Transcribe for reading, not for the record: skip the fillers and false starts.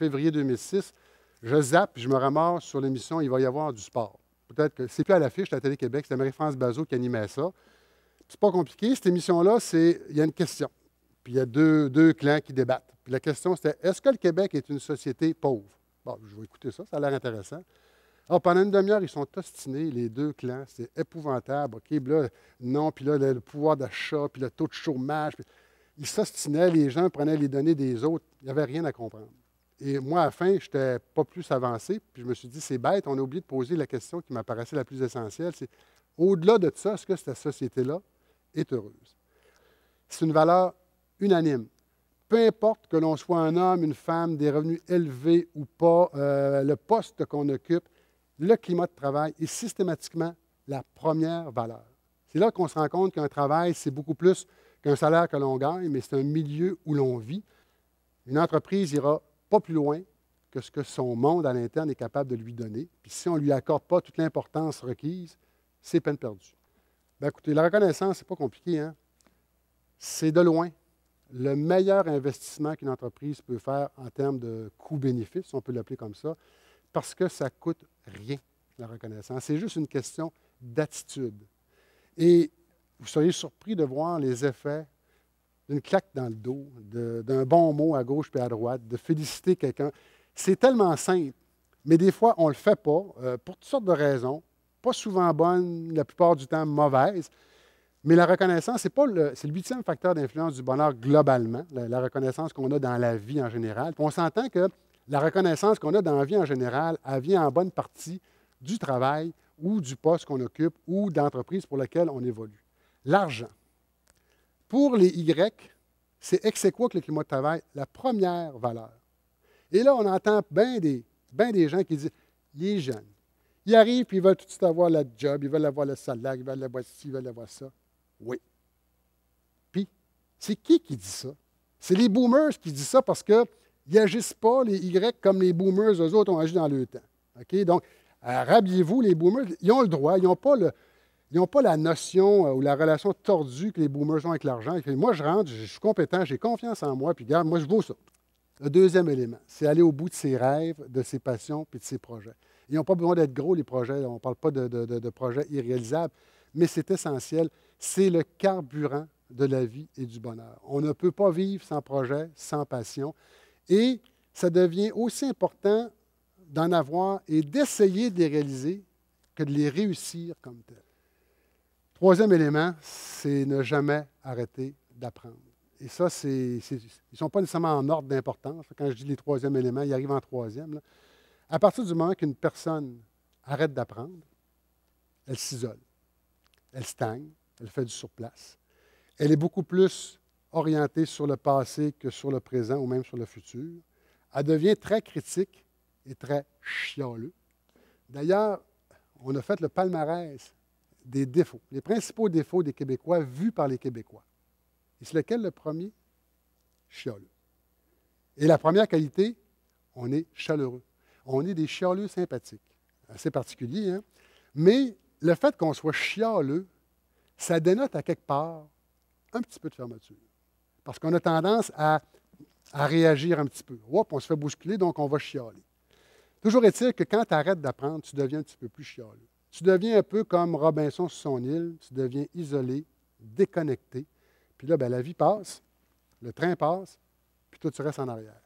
février 2006, je zappe, puis je me ramasse sur l'émission « Il va y avoir du sport ». Peut-être que c'est plus à l'affiche de la Télé-Québec, c'est Marie-France Bazot qui animait ça. C'est pas compliqué. Cette émission-là, il y a une question. Puis il y a deux clans qui débattent. Puis la question, c'était, est-ce que le Québec est une société pauvre? Bon, je vais écouter ça, ça a l'air intéressant. Alors, pendant une demi-heure, ils sont ostinés, les deux clans. C'est épouvantable. OK, puis là, non, puis là, le pouvoir d'achat, puis le taux de chômage. Puis ils s'ostinaient, les gens prenaient les données des autres. Il n'y avait rien à comprendre. Et moi, à la fin, je n'étais pas plus avancé, puis je me suis dit, c'est bête, on a oublié de poser la question qui m'apparaissait la plus essentielle, c'est, au-delà de ça, est-ce que cette société-là est heureuse? C'est une valeur unanime. Peu importe que l'on soit un homme, une femme, des revenus élevés ou pas, le poste qu'on occupe, le climat de travail est systématiquement la première valeur. C'est là qu'on se rend compte qu'un travail, c'est beaucoup plus qu'un salaire que l'on gagne, mais c'est un milieu où l'on vit. Une entreprise ira pas plus loin que ce que son monde à l'interne est capable de lui donner. Puis si on ne lui accorde pas toute l'importance requise, c'est peine perdue. Bien, écoutez, la reconnaissance, ce n'est pas compliqué, hein? C'est de loin le meilleur investissement qu'une entreprise peut faire en termes de coût-bénéfice, si on peut l'appeler comme ça, parce que ça ne coûte rien, la reconnaissance. C'est juste une question d'attitude. Et vous seriez surpris de voir les effets d'une claque dans le dos, d'un bon mot à gauche puis à droite, de féliciter quelqu'un. C'est tellement simple, mais des fois, on ne le fait pas pour toutes sortes de raisons, pas souvent bonnes, la plupart du temps mauvaises. Mais la reconnaissance, c'est le 8e facteur d'influence du bonheur globalement, la reconnaissance qu'on a dans la vie en général. Puis on s'entend que la reconnaissance qu'on a dans la vie en général, elle vient en bonne partie du travail ou du poste qu'on occupe ou d'entreprise pour laquelle on évolue. L'argent. Pour les Y, c'est ex aequo avec le climat de travail, la première valeur. Et là, on entend bien des gens qui disent, les jeunes, ils arrivent et ils veulent tout de suite avoir le job, ils veulent avoir le salaire, ils veulent avoir ci, ils veulent avoir ça. Oui. Puis, c'est qui dit ça? C'est les boomers qui disent ça parce qu'ils n'agissent pas, les Y, comme les boomers, eux autres, ont agi dans le temps. OK? Donc, rhabillez-vous, les boomers, ils ont le droit, ils n'ont pas la notion ou la relation tordue que les boomers ont avec l'argent. Moi, je rentre, je suis compétent, j'ai confiance en moi, puis regarde, moi, je vaux ça. Le deuxième élément, c'est aller au bout de ses rêves, de ses passions puis de ses projets. Ils n'ont pas besoin d'être gros, les projets. On ne parle pas de projets irréalisables, mais c'est essentiel. C'est le carburant de la vie et du bonheur. On ne peut pas vivre sans projet, sans passion. Et ça devient aussi important d'en avoir et d'essayer de les réaliser que de les réussir comme tels. Troisième élément, c'est ne jamais arrêter d'apprendre. Et ça, ils ne sont pas nécessairement en ordre d'importance. Quand je dis les troisièmes éléments, ils arrivent en troisième. Là. À partir du moment qu'une personne arrête d'apprendre, elle s'isole, elle stagne, elle fait du surplace. Elle est beaucoup plus orientée sur le passé que sur le présent ou même sur le futur. Elle devient très critique et très chialeux. D'ailleurs, on a fait le palmarès des défauts, les principaux défauts des Québécois vus par les Québécois. Et c'est lequel le premier? Chialeux. Et la première qualité, on est chaleureux. On est des chialeux sympathiques. Assez particulier, hein? Mais le fait qu'on soit chialeux, ça dénote à quelque part un petit peu de fermeture. Parce qu'on a tendance à réagir un petit peu. Hop, on se fait bousculer, donc on va chialer. Toujours est-il que quand tu arrêtes d'apprendre, tu deviens un petit peu plus chialeux. Tu deviens un peu comme Robinson sur son île, tu deviens isolé, déconnecté. Puis là, bien, la vie passe, le train passe, puis toi, tu restes en arrière.